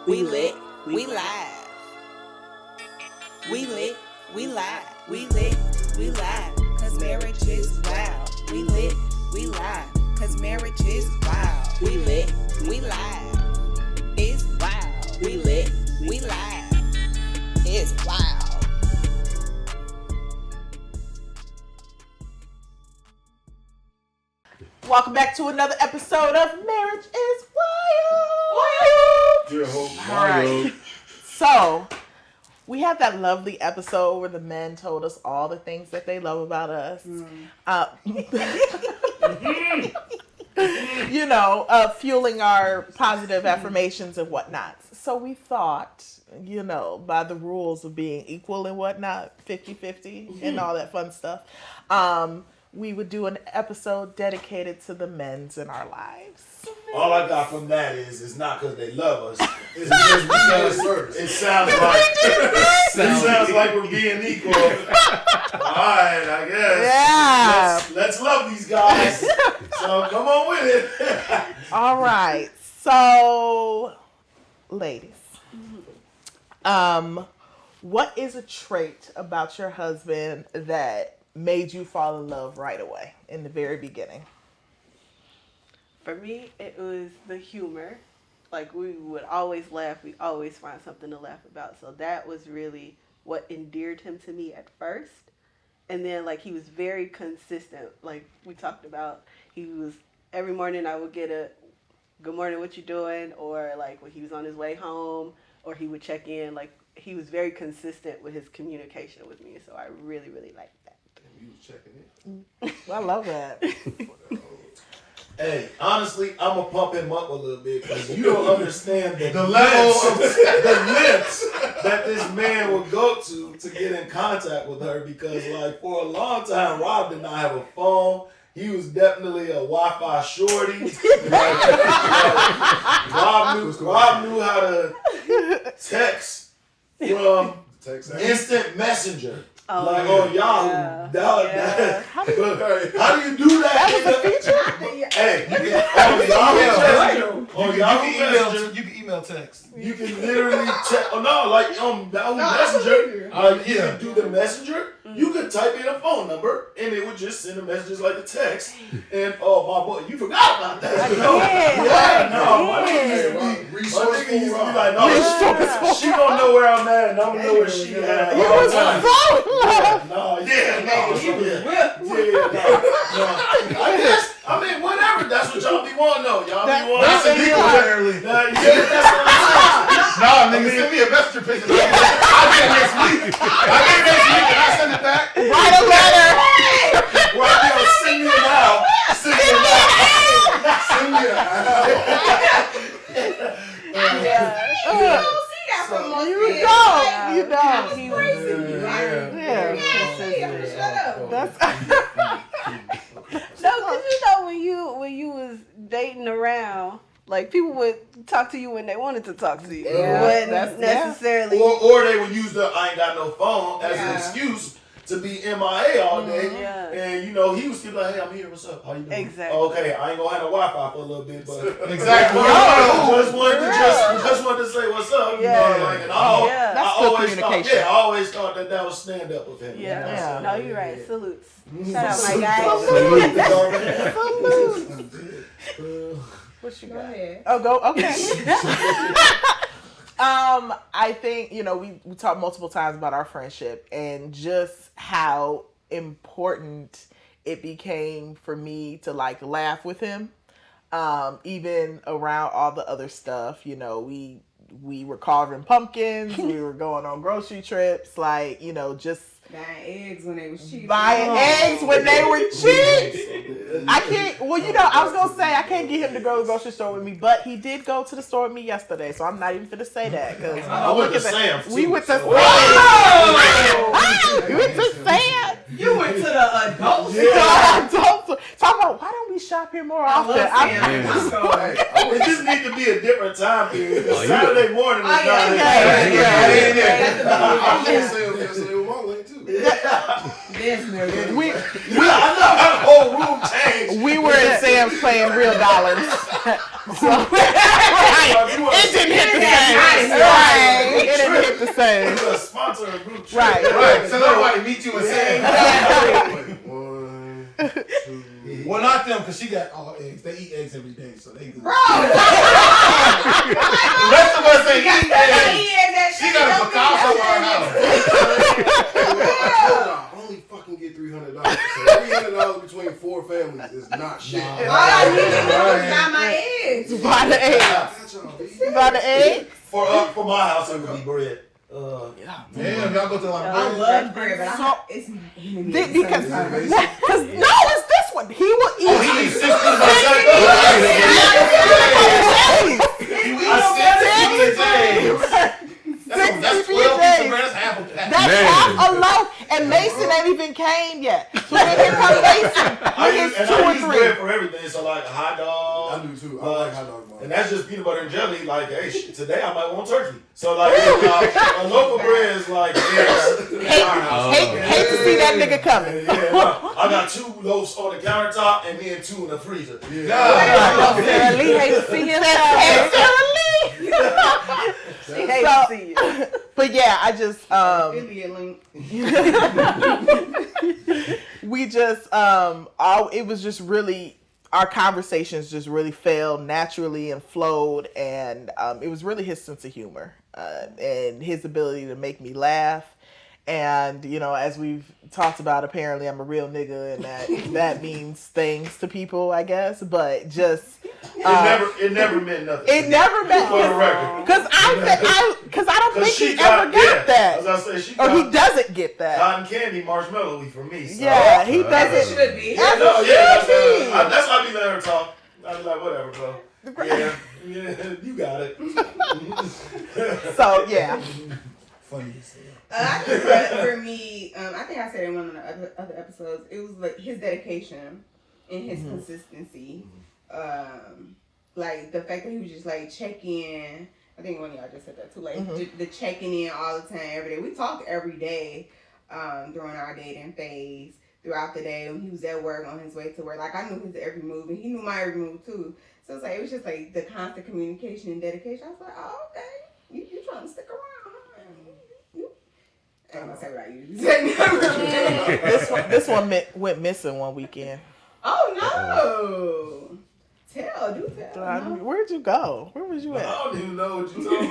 We lit, we live. We lit, we live. We lit, we live. Cause marriage is wild. We lit, we live. Cause marriage is wild. We lit, we live. It's wild. We lit, we live. It's wild. Welcome back to another episode of Marriage is Wild. Your host, All right. So, we had that lovely episode where the men told us all the things that they love about us. Fueling our positive affirmations and whatnot. So we thought, by the rules of being equal and whatnot, 50-50 and all that fun stuff, we would do an episode dedicated to the men's in our lives. All I got from that is it's not because they love us. It's because it sounds like we're being equal. Alright, I guess. Yeah. Let's love these guys. So come on with it. All right. So, ladies, what is a trait about your husband that made you fall in love right away in the very beginning? For me, it was the humor. Like, we would always laugh. We always find something to laugh about. So that was really what endeared him to me at first. And then, he was very consistent. Like we talked about, every morning I would get a, good morning, what you doing? Or, when he was on his way home, or he would check in. He was very consistent with his communication with me. So I really, really liked that. You was checking in. I love that. Hey, honestly, I'm going to pump him up a little bit because you don't understand the level of the lengths that this man will go to get in contact with her because, for a long time, Rob did not have a phone. He was definitely a Wi-Fi shorty. Rob knew how to text from instant messenger. On Yahoo. Yeah. How do you do that? That was a feature? Hey, You can email text. You can literally text. On Yahoo Messenger. You can do the messenger. You could type in a phone number and it would just send a message like a text. And my boy, you forgot about that. My nigga used to be like, no, she gonna know where I'm at and I'm gonna know where she at. You was so I mean, whatever. That's what y'all be wanting, though. Y'all be wanting. That's illegal, apparently. Nah, nigga, send me a messenger picture. I get next week and I send it back. Write a letter. Send me an owl. Send me an owl. Send me an owl. You don't. He was No, because when you was dating around, people would talk to you when they wanted to talk to you. Yeah, Wasn't necessarily. Or they would use the I ain't got no phone as an excuse to be MIA all day. Yeah. And, he was still like, hey, I'm here. What's up? How you doing? Exactly. Okay, I ain't going to have no Wi-Fi for a little bit, but... Exactly. Just wanted to say what's up. Yeah. And That's I always thought that was stand up with him. Yeah. No, you're right. Salutes. Mm-hmm. Shout out, my guys. Salute. What you got? Go ahead. Oh, go. Okay. I think, we talked multiple times about our friendship and just how important it became for me to laugh with him. Even around all the other stuff, we were carving pumpkins, we were going on grocery trips, just Buying eggs when they was cheap. Eggs when they were cheap. I can't. Well, I was gonna say I can't get him to go to the grocery store with me, but he did go to the store with me yesterday, so I'm not even gonna say that because I went to Sam's. We went to Sam's. You went to Sam's. You went to the adult store. Yeah. Talk about why don't we shop here more often? It just need to be a different time period. Saturday morning is not I'm gonna say it my way too. The whole room changed. We were in Sam's playing real dollars. So it didn't hit the same. to her group chat. Right. Right. So nobody meet you and say, Exactly. 1, 2. well, not them, because she got all eggs. They eat eggs every day, so they good. Bro. The rest of us ain't eat eggs. She got a Picasso in her house. I only fucking get $300. So $300 between 4 families is not shit. All I need to know is got my eggs. Buy the eggs. Buy the eggs. For my house, it would be bread. Damn, y'all go to like I love bread, but it's Because no, it's this one. He will eat. Oh, he eats 6 pieces That's 12 pieces of bread. That's half a pack. That's half a loaf, and Mason ain't even came yet. So then here comes Mason. I use bread for everything. So like a hot dog. I do too. I like hot dogs. And that's just peanut butter and jelly. Like, hey, today I might want turkey. So like, a loaf of bread is like, hate to see that nigga coming. Yeah, I got 2 loaves on the countertop and then 2 in the freezer. Sarah Lee hates to see you. She hates to see you. But yeah, I just affiliate link. we just it was just really, our conversations just really fell naturally and flowed, and it was really his sense of humor and his ability to make me laugh. And, you know, as we've talked about, apparently I'm a real nigga, and that means things to people, I guess. But just it never meant nothing. It never meant for the record. Because I don't think he ever got that. As I say, he doesn't get that. Cotton candy marshmallowy for me. So. Yeah, he doesn't. As it should be. That's why I be letting her talk. I be like, whatever, bro. Yeah, you got it. So yeah. Funny as hell. I think for me, I think I said in one of the other episodes, it was like his dedication and his consistency. Like the fact that he was just like check in. I think one of y'all just said that too. Like the checking in all the time, every day. We talk every day during our dating phase, throughout the day when he was at work, on his way to work. Like I knew his every move, and he knew my every move too. So it's like it was just like the constant communication and dedication. I was like, oh okay, you trying to stick around? I ain't gonna say what I usually say. This one went missing one weekend. Oh no! Do tell. Where'd you go? Where was you I at? don't even know what you're talking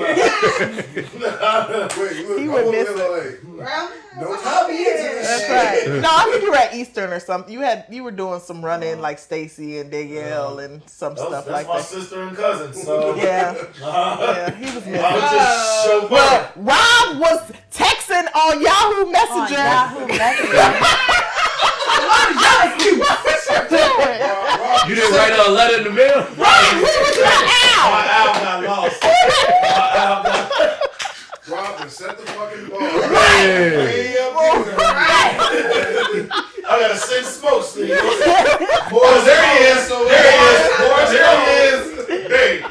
about. Wait, He went missing. No Hubby is That's right. No, I think you were at Eastern or something. You were doing some running like Stacy and Danielle and some stuff like That's my that. sister and cousin. So Yeah, he was missing. I was just chauffeur. Well, Rob was texting on Yahoo Messenger. You didn't write a letter in the mail? Right, who was your Al? My Al got lost. Robin, set the fucking bar. I gotta send smoke, Steve. Boys, there he is. Boys, there he is. Babe,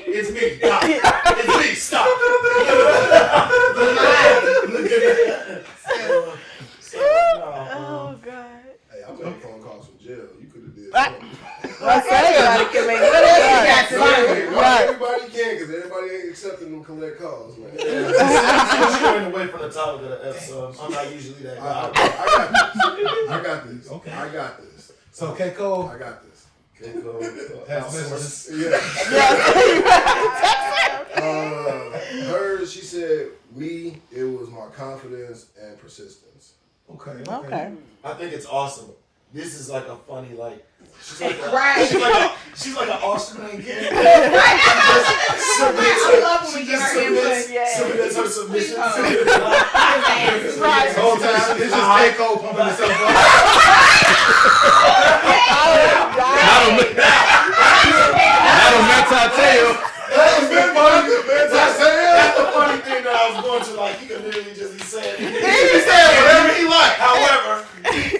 it's me. Stop. It's me. Stop. Look at that. Oh God. Hey, I'm getting phone calls from jail. You could have did Right. something. Everybody can make Right. Right. Everybody can, because everybody ain't accepting them collect calls, man. Since you're going away from the topic of the episode, I'm not usually that guy. I got this. Okay. I got this. So, Keiko, I got this. that's business. Yeah. Hers, she said, me, it was my confidence and persistence. Okay. I think it's awesome. This is like a funny, like, she's like a, Right. she's like an Austrian kid. I love when we get our input. Submits her submission. Right. The whole time, it's just Keiko pumping himself up. Not a Metateo. That's the funny thing that I was going to, like, he could literally just be saying whatever he liked. However,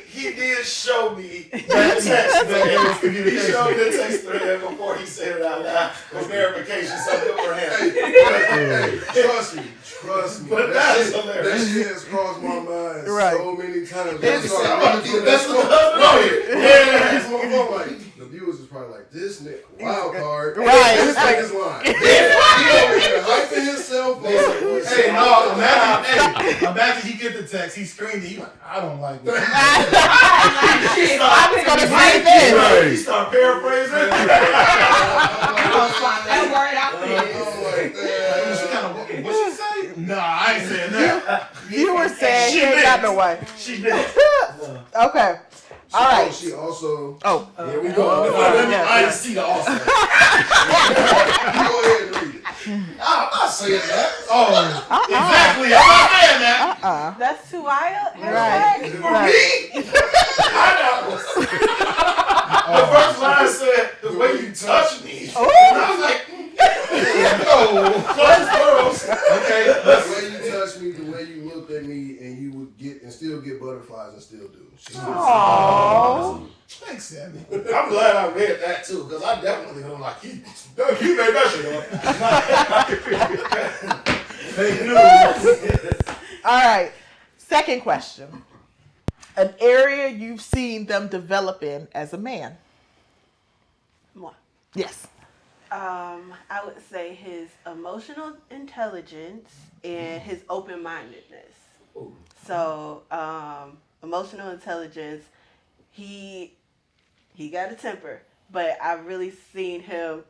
he did show me that text thread. He showed me the text thread before he said it out loud for verification, so good for him. Hey, trust me. But that is hilarious. That shit has crossed my mind so many times. That's the viewers is probably like, this nigga, wild card. Right. This nigga's lying. He over here hyping himself. Hey, no, imagine, Imagine he get the text, he screamed it. He like, I don't like it. I was gonna say this. He start paraphrasing. That word out there. What she say? Nah, I ain't saying that. You were saying he ain't got no wife. She did. Okay. All right. She also. Oh. Here we go. I didn't see the also. You go ahead and read it. I'm not saying that. Oh, exactly. I'm not saying that. That's too wild. Right. For me, I know. The first line said, "The way you touch me," and I was like, "Close girls." Okay, The let's. way you touched me, the way you looked at me, and you would get and still get butterflies and still do. Aww. Thanks, Sammy. I'm glad I read that too, because I definitely don't like you. You made that shit up. Fake news. All right. Second question. An area you've seen them develop in as a man. Moi. Yes. I would say his emotional intelligence and his open-mindedness. So, emotional intelligence, he got a temper, but I've really seen him.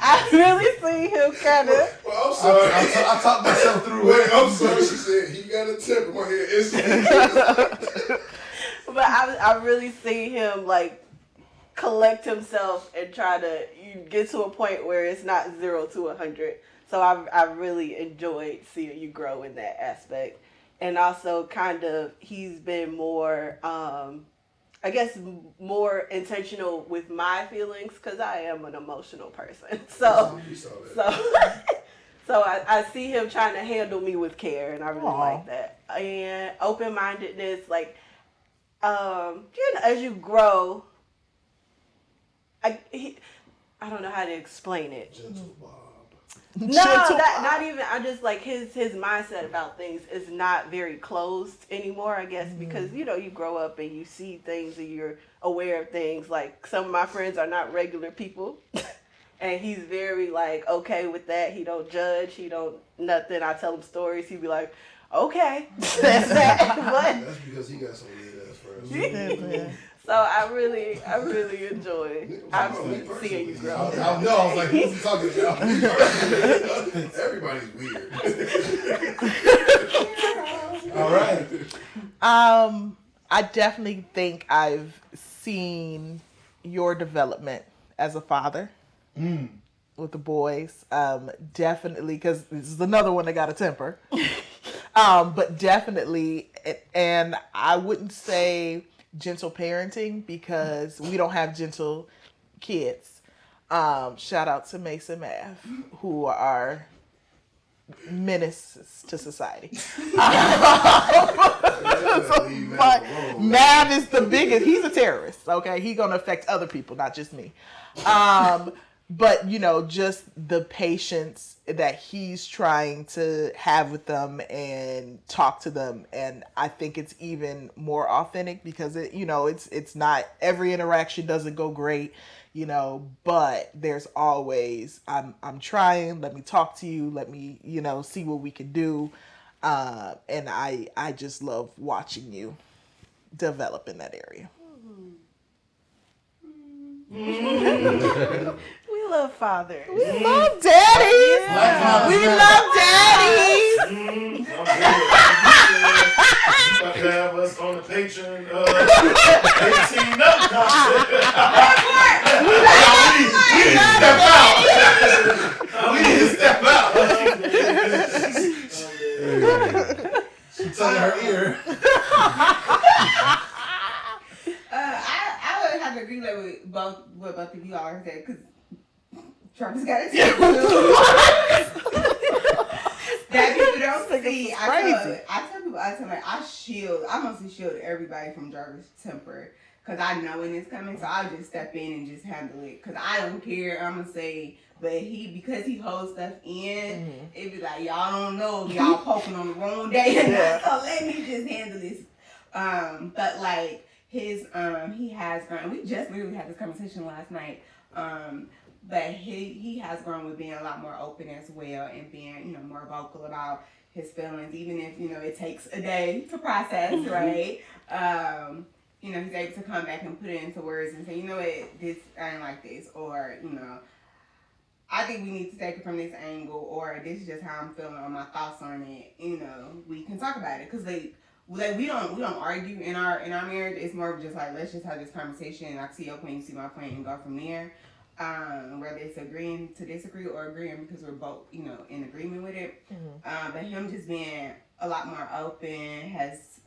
I've really seen him kind of. Well, I'm sorry. I talked myself through Wait, it. I'm sorry. She said he got a temper. My head is. But I really seen him like collect himself and try to get to a point where it's not 0 to 100. So I really enjoyed seeing you grow in that aspect. And also kind of he's been more, I guess, more intentional with my feelings because I am an emotional person. So I see him trying to handle me with care, and I really like that. And open-mindedness, like, as you grow, I don't know how to explain it. Gentle Bob. Not even. I just like his mindset about things is not very closed anymore. I guess because you grow up and you see things and you're aware of things. Like some of my friends are not regular people, and he's very like okay with that. He don't judge. He don't nothing. I tell him stories. He be like, okay, that's that. But That's because he got some weird ass friends. so I really enjoy seeing you grow. I know. I was like, who's he talking about? Everybody's weird. All right. I definitely think I've seen your development as a father with the boys. Definitely, because this is another one that got a temper. But definitely, and I wouldn't say gentle parenting because we don't have gentle kids. Shout out to Mason Mav, who are menaces to society. But Mav is the biggest. He's a terrorist. Okay, he's gonna affect other people, not just me. But just the patience that he's trying to have with them and talk to them, and I think it's even more authentic because it's not every interaction doesn't go great, but there's always I'm trying. Let me talk to you. Let me see what we can do, and I just love watching you develop in that area. We love fathers. We love daddies. Yeah. We love daddies. About to have us on the Patreon 18 up content. We need to step out. She's on her ear. I would have to agree with both of you all said because Travis got it. That people don't see. I tell people all the time, like, I mostly shield everybody from Jarvis' temper because I know when it's coming, so I'll just step in and just handle it because I don't care. I'm gonna say, but because he holds stuff in, it be like y'all don't know if y'all poking on the wrong day, so let me just handle this. But like his he has grown. We just literally had this conversation last night. But he has grown with being a lot more open as well and being, more vocal about his feelings, even if, it takes a day to process, right? He's able to come back and put it into words and say, you know what, this, I ain't like this, or, I think we need to take it from this angle, or this is just how I'm feeling, or my thoughts on it. We can talk about it, because we don't argue in our marriage. It's more of just like, let's just have this conversation, and I see your point, you see my point, and go from there. Whether it's agreeing to disagree or agreeing because we're both, in agreement with it. But him just being a lot more open has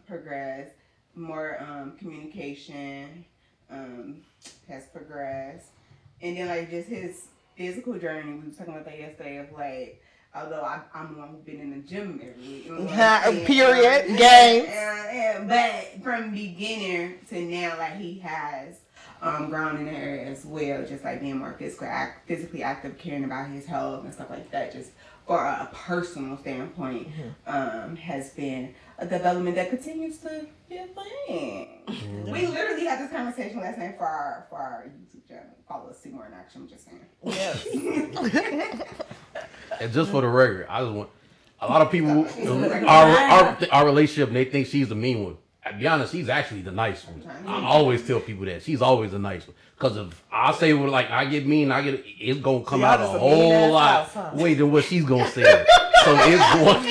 progressed. More communication has progressed, and then like just his physical journey. We was talking about that yesterday. Of like, although I'm the one who's been in the gym every week. Period. Games. But from beginning to now, like he has grown in the area as well. Just like being more physically active, caring about his health and stuff like that. Just for a personal standpoint, has been a development that continues to be a thing. We literally had this conversation last night for our YouTube channel. Follow us, see more in action. I'm just saying. Yes. And just for the record, I just want a lot of people our relationship, and they think she's the mean one. To be honest, she's actually the nice one. I always tell people that she's always the nice one. Because if I say I get mean, it's gonna come out a whole lot way than what she's gonna say. So it's going.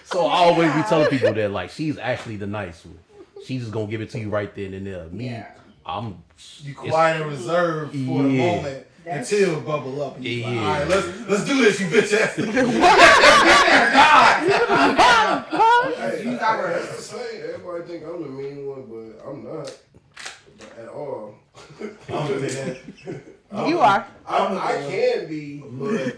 So I always be telling people that like she's actually the nice one. She's just gonna give it to you right then and there. Me, You quiet and reserved for the moment until bubble up. And like, all right, let's do this, you bitch ass. Everybody think I'm the mean one, but I'm not at all. You are. I can be, but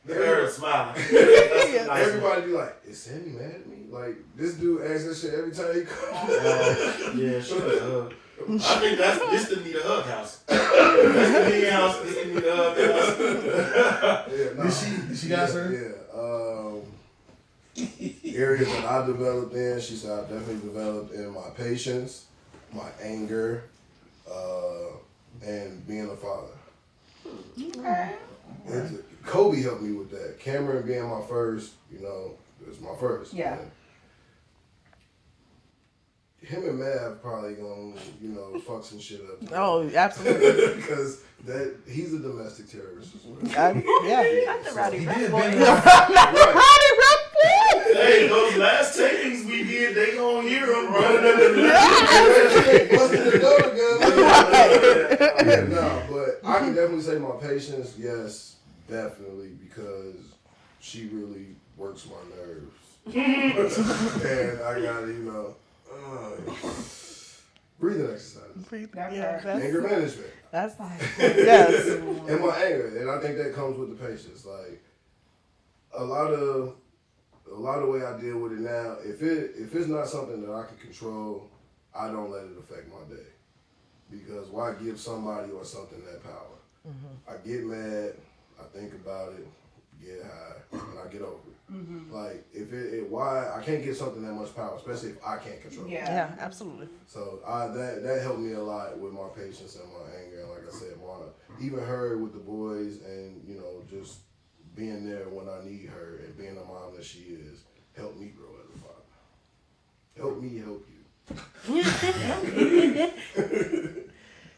They're smile. everybody be like, is Sammy mad at me? Like, this dude asks that shit every time he comes. Yeah, sure. I think this the need a hug house. That's the mean house. This the need a hug house. Did she got her? Yeah. Areas that I developed in, she said I definitely developed in my patience, my anger, and being a father. Okay. Kobe helped me with that. Cameron being my first, it's my first. Yeah. Man. Him and Mav probably gonna, fuck some shit up. Oh, absolutely. Because he's a domestic terrorist as well. Yeah. That's a rowdy He rough did boy. Hey, those last tapings we did, they gonna hear them running under the Busting the door again. No, but I can definitely say my patience, yes, definitely, because she really works my nerves. And I gotta, breathing exercises. Anger management. That's yes. And my anger. And I think that comes with the patience. Like a lot of the way I deal with it now, if it's not something that I can control, I don't let it affect my day. Because why give somebody or something that power? I get mad, I think about it, get high, and I get over it. Like why I can't give something that much power, especially if I can't control it. Yeah, absolutely. So that helped me a lot with my patience and my anger. And like I said, even her with the boys, and just being there when I need her and being the mom that she is, helped me grow as a father. Help me help you.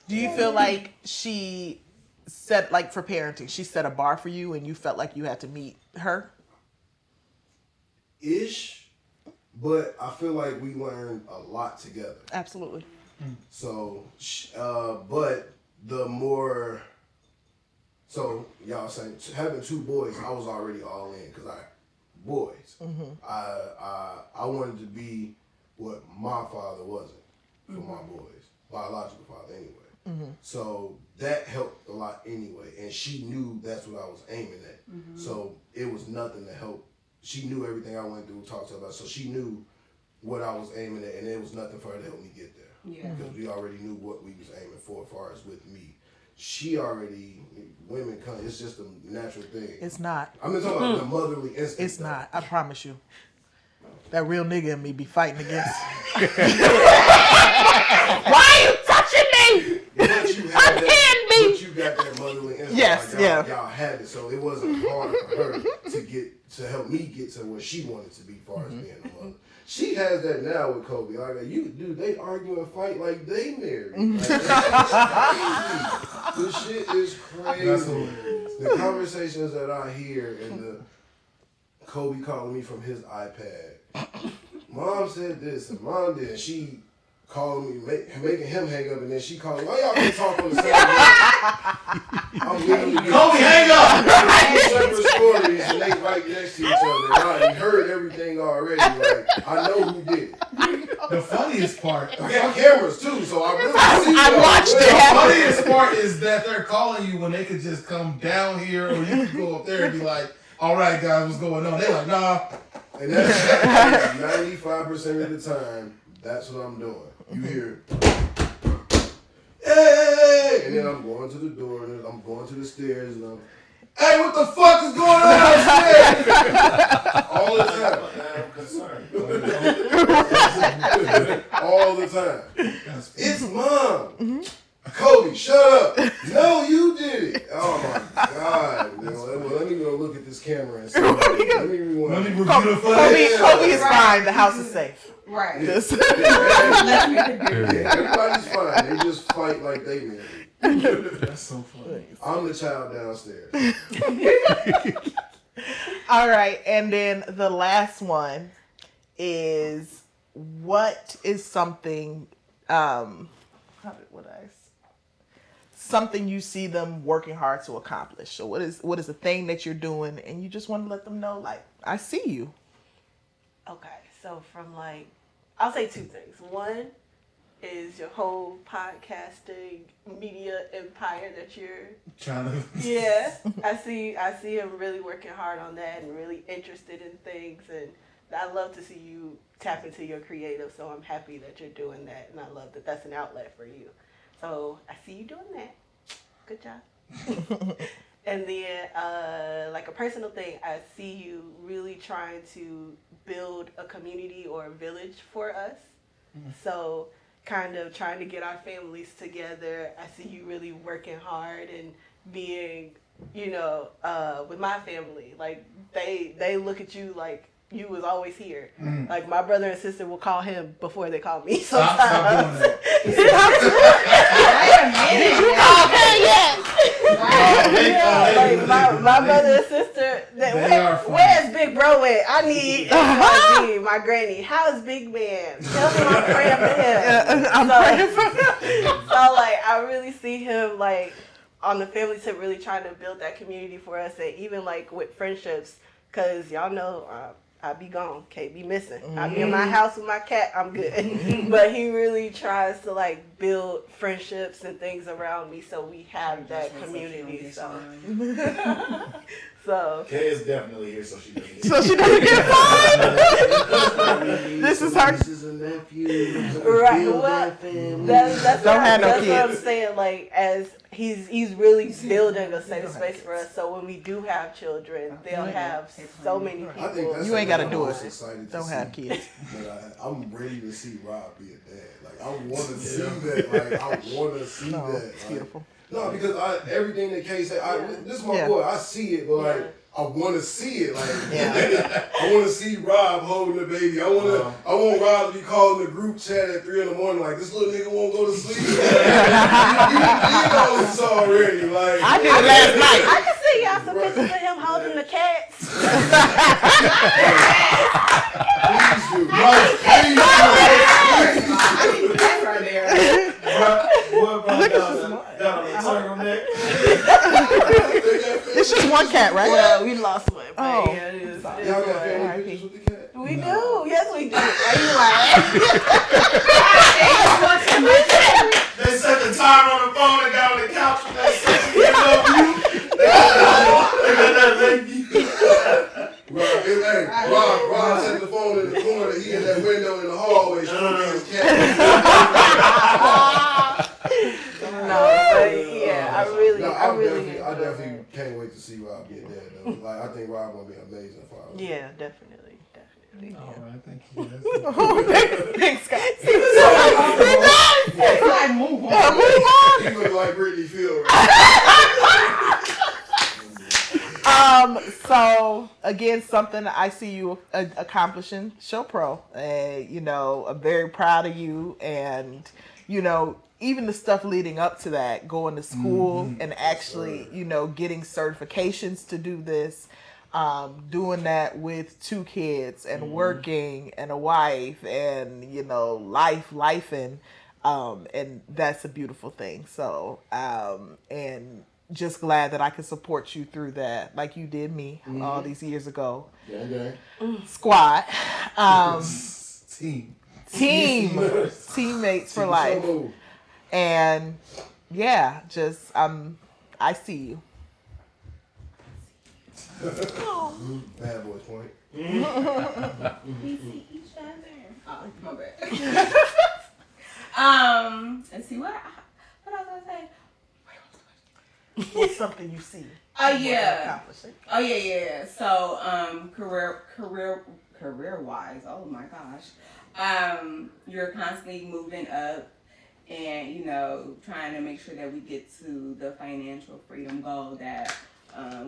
Do you feel like she set, like for parenting, she set a bar for you and you felt like you had to meet her? Ish, but I feel like we learned a lot together. Absolutely. So, but the more, so y'all saying having two boys, I was already all in because boys. I wanted to be what my father wasn't for my boys, biological father anyway. So that helped a lot anyway, and she knew that's what I was aiming at. So it was nothing to help. She knew everything I went through, talked to her about, so she knew what I was aiming at, and it was nothing for her to help me get there. Yeah. Because we already knew what we was aiming for as far as with me. Women come, it's just a natural thing. It's not. I'm just talking about the motherly instinct. It's not. I promise you. That real nigga in me be fighting against. Why are you touching me? But you got that motherly scheduling. And Yes, like, yeah. Y'all had it, so it wasn't hard for her to help me get to where she wanted to be, as far as being a mother. She has that now with Kobe. Like, they argue and fight like they married. Like, this shit is crazy. The conversations that I hear and the Kobe calling me from his iPad. Mom said this and Mom did. And she called me, making him hang up, and then she called me. Why y'all can talk on the same day? I'm literally Kobe, hang up! two separate stories, and they right next to each other. And I already heard everything already. Like, I know who did it. The funniest part. I got cameras too, so I really see I watched it The happen. funniest part is that they're calling you when they could just come down here, or you could go up there and be like, "All right, guys, what's going on?" They're like, "Nah." And that's 95% of the time, that's what I'm doing. You hear, hey! And then I'm going to the door, and then I'm going to the stairs, and I'm, hey, what the fuck is going on upstairs? All the time. I'm concerned. All the time. It's Mom. Kobe, shut up. No, you did it. Oh my God. Well, let me go look at this camera and see. Let me rewind. Let me review the footage. Kobe is fine. The house is safe. Right. Yes. Everybody's fine. They just fight like they married. That's so funny. I'm the child downstairs. All right, and then the last one is, what is something something you see them working hard to accomplish? So what is a thing that you're doing and you just want to let them know, like, I see you? Okay, so from like, I'll say two things. One is your whole podcasting media empire that you're Trying to. Yeah, I see him really working hard on that and really interested in things, and I love to see you tap into your creative. So I'm happy that you're doing that, and I love that that's an outlet for you. So I see you doing that. Good job. And then, like a personal thing, I see you really trying to build a community or a village for us. So kind of trying to get our families together. I see you really working hard and being, with my family. Like they look at you like you was always here. Like my brother and sister will call him before they call me sometimes. Stop doing Did you call her yet? Like my brother and sister, where's Big Bro at? I need my granny. How's Big Man? Tell him I'm praying for him. I'm praying for him. So like I really see him like on the family tip, really trying to build that community for us, and even like with friendships, cause y'all know I be gone, can't be missing. I be in my house with my cat, I'm good. But he really tries to like build friendships and things around me, so we have that community. So Kay is definitely here, so she doesn't get So she doesn't get fined. This is her. Nieces and nephews. right, Build well, that family. that's Don't what, have no that's what I'm kids. saying. Like as he's really building a safe space for us. So when we do have children, they'll have so many I think people. that's You ain't gotta what do I'm it. most excited to Don't see. have kids. But I'm ready to see Rob be a dad. Like I want to see that. Like I want to see No, that. it's Like, beautiful. No, because everything that Kay said, this is my Yeah. boy. I see it, but like I want to see it. Like Yeah. I want to see Rob holding the baby. I want Rob to be calling the group chat at 3 a.m. like this little nigga won't go to sleep. you know this already. Like I did it last night. I can see y'all some pictures of him holding the cats. Please do. Right, please do. That's right there. What about got on the turtleneck? It's just one cat, right? Well, we lost one. But Oh. yeah, it is Y'all got one. family pictures with the cat? We do. Yes, we do. Are you lying? They set the timer on the phone and got on the couch with that sexy love you. They got that lady. Rob set the phone in the corner. He in that window in the hallway showing me his cat. No, but yeah, I really I enjoy definitely can't wait to see Rob get there though. Like I think Rob gonna be an amazing father. it. Yeah, definitely. All right, thank you. Thanks, guys. Like, move on. You look like Britney Field. So again, something I see you accomplishing, Show Pro. You know, I'm very proud of you, and you know, even the stuff leading up to that, going to school and actually, you know, getting certifications to do this, doing that with 2 kids and working and a wife and, you know, lifing, and that's a beautiful thing. So, and just glad that I could support you through that, like you did me all these years ago. Squad, teammates for life, and yeah, just I see you. Bad boys point. We see each other. Oh, my bad. Let's see what else I say. What's something you see? Oh yeah. Accomplishing? Oh yeah. So career wise, oh my gosh. You're constantly moving up and, you know, trying to make sure that we get to the financial freedom goal that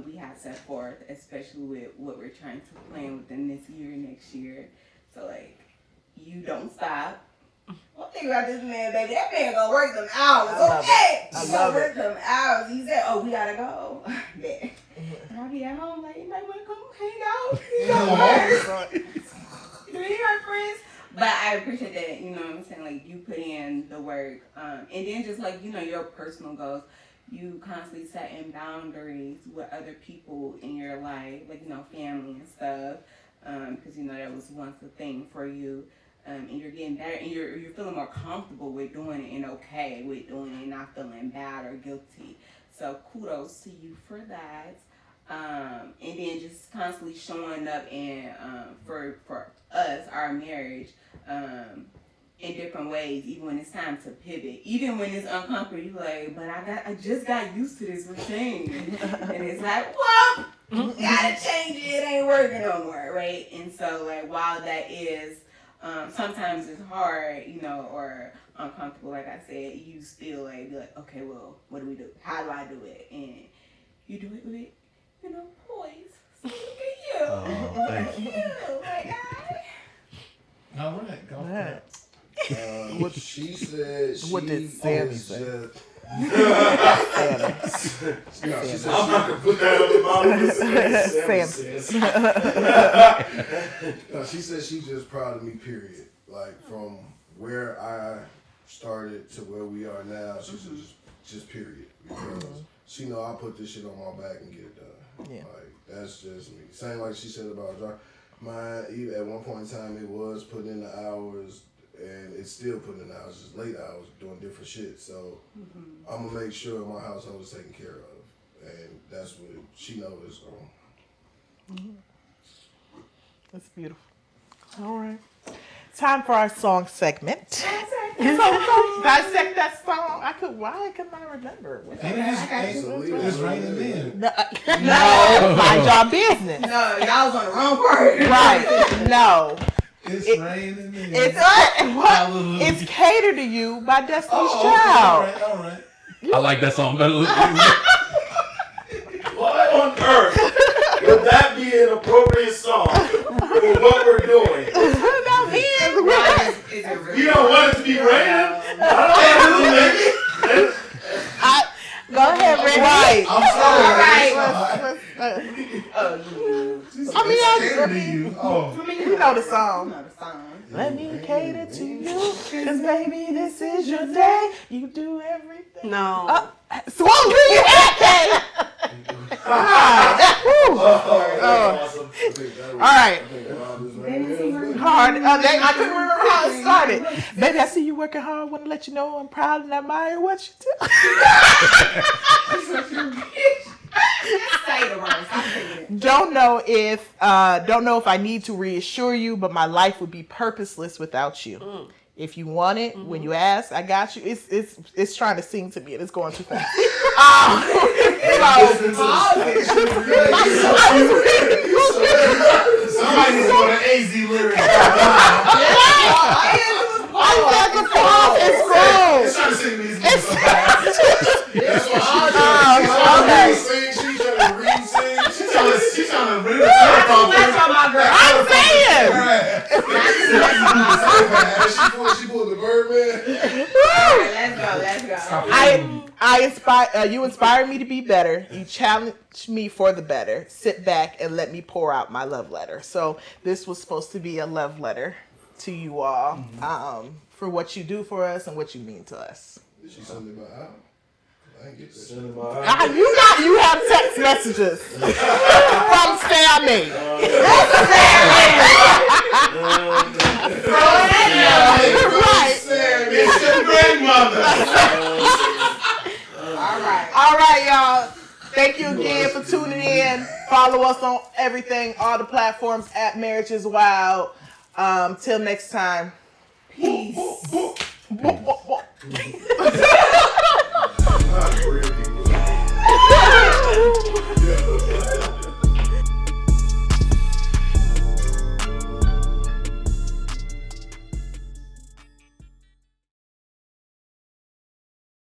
we have set forth, especially with what we're trying to plan within this year, next year. So like, you don't stop. One thing about this man, baby, that man gonna work them hours, okay? I He love gonna work them hours. He said, "Oh, we gotta go." Yeah. And I'll be at home like, you might wanna come hang out. You know, do you have friends? But I appreciate that, you know what I'm saying? Like, you put in the work, and then just like, you know, your personal goals. You constantly setting boundaries with other people in your life, like, you know, family and stuff, because you know that was once a thing for you. And you're getting better, and you're feeling more comfortable with doing it and okay with doing it and not feeling bad or guilty. So kudos to you for that. And then just constantly showing up and for us, our marriage, in different ways, even when it's time to pivot, even when it's uncomfortable. You like, but I just got used to this routine, and it's like, well, gotta change it. It ain't working no more, right? And so like, while that is. Sometimes it's hard, you know, or uncomfortable, like I said, you still like, be like, okay, well, what do we do? How do I do it? And you do it with, you know, poise. So look at you. Oh, thank you. My guy. All right, go ahead. What she said. What did Sammy say? No, she said I'm not gonna put that on the bottom. No, she said she's just proud of me, period. Like, from where I started to where we are now, she's just period. Because she know I put this shit on my back and get it done. Yeah. Like, that's just me. Same like she said about mine, even at one point in time, it was putting in the hours, and it's still putting in the hours, just late hours, doing different shit. So I'm gonna make sure my household is taken care of, and that's what she knows. That's beautiful. All right. Time for our song segment. Dissect that song. Why couldn't I remember? It's raining men. No, mind your business. No, y'all was on the wrong part. Right. No. It's raining men. It's what? It's Catered to You by Destiny's Child. All right. I like that song better. Why on earth would that be an appropriate song for what we're doing? You don't want it to be raining? I don't want it to be. Go ahead, Randy. Right. I'm sorry. You know the song. Let me cater to you, cause baby, this is your day. You do everything. No. So where you at, Kate? Awesome. All right. Hard. I couldn't remember how it started. Baby, I see you working hard. Want to let you know I'm proud and admire what you do. Don't know if I need to reassure you, but my life would be purposeless without you. If you want it, when you ask, I got you. It's trying to sing to me and it's going too fast. Somebody needs to go to AZ lyrics. You inspire me to be better. You challenge me for the better. Sit back and let me pour out my love letter. So this was supposed to be a love letter to you all, for what you do for us and what you mean to us. Did she send me my album? I ain't get that. You have text messages from Sammy. Right. It's your grandmother. All right, y'all. Thank you again for tuning in. Follow us on everything, all the platforms at Marriage is Wild. Till next time. Peace. Peace.